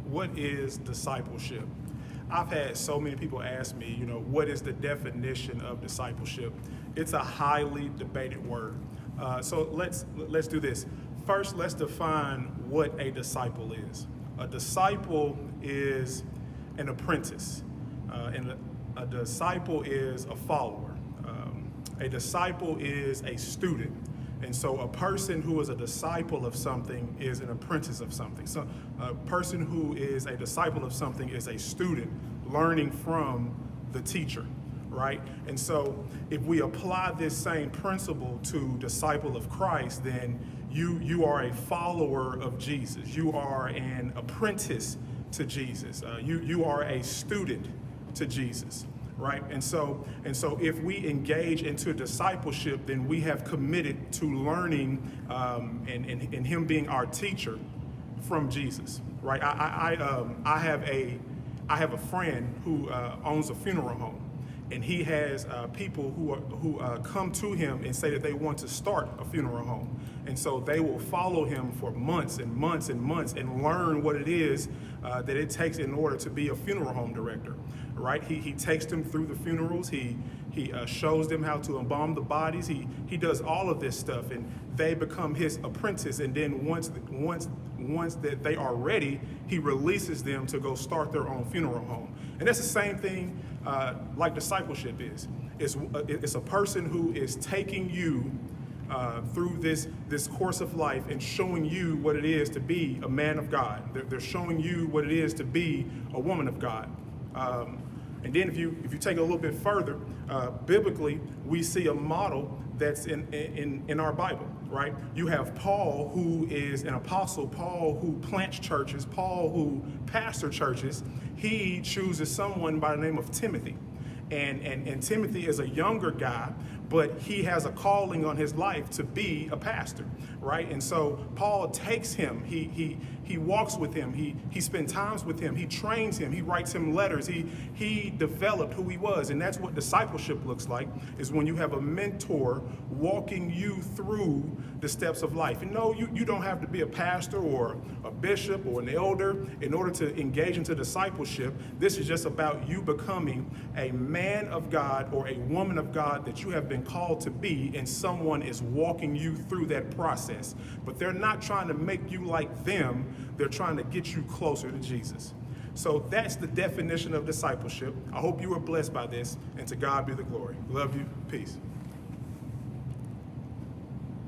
What is discipleship? I've had so many people ask me, what is the definition of discipleship? It's a highly debated word. So let's do this. First, let's define what a disciple is. A disciple is an apprentice, and a disciple is a follower. A disciple is a student. And so a person who is a disciple of something is an apprentice of something. So a person who is a disciple of something is a student learning from the teacher, right? And so if we apply this same principle to disciple of Christ, then you are a follower of Jesus. You are an apprentice to Jesus. You are a student to Jesus. Right, and so if we engage into discipleship, then we have committed to learning and Him being our teacher from Jesus. Right, I have a friend who owns a funeral home, and he has people who come to him and say that they want to start a funeral home, and so they will follow him for months and months and months and learn what it is that it takes in order to be a funeral home director. Right, he takes them through the funerals. He shows them how to embalm the bodies. He does all of this stuff, and they become his apprentice. And then once that they are ready, he releases them to go start their own funeral home. And that's the same thing like discipleship is. It's a person who is taking you through this course of life and showing you what it is to be a man of God. They're showing you what it is to be a woman of God. And then if you take it a little bit further, biblically, we see a model that's in our Bible, right? You have Paul, who is an apostle, Paul who plants churches, Paul who pastors churches. He chooses someone by the name of Timothy. And Timothy is a younger guy, but he has a calling on his life to be a pastor, right? And so Paul takes him, he walks with him, he spends times with him, he trains him, he writes him letters, he developed who he was. And that's what discipleship looks like, is when you have a mentor walking you through the steps of life. And no, you don't have to be a pastor or a bishop or an elder in order to engage into discipleship. This is just about you becoming a man of God or a woman of God that you have been called to be, and someone is walking you through that process. But they're not trying to make you like them, they're trying to get you closer to Jesus. So that's the definition of discipleship. I hope you were blessed by this, and to God be the glory. Love you. Peace.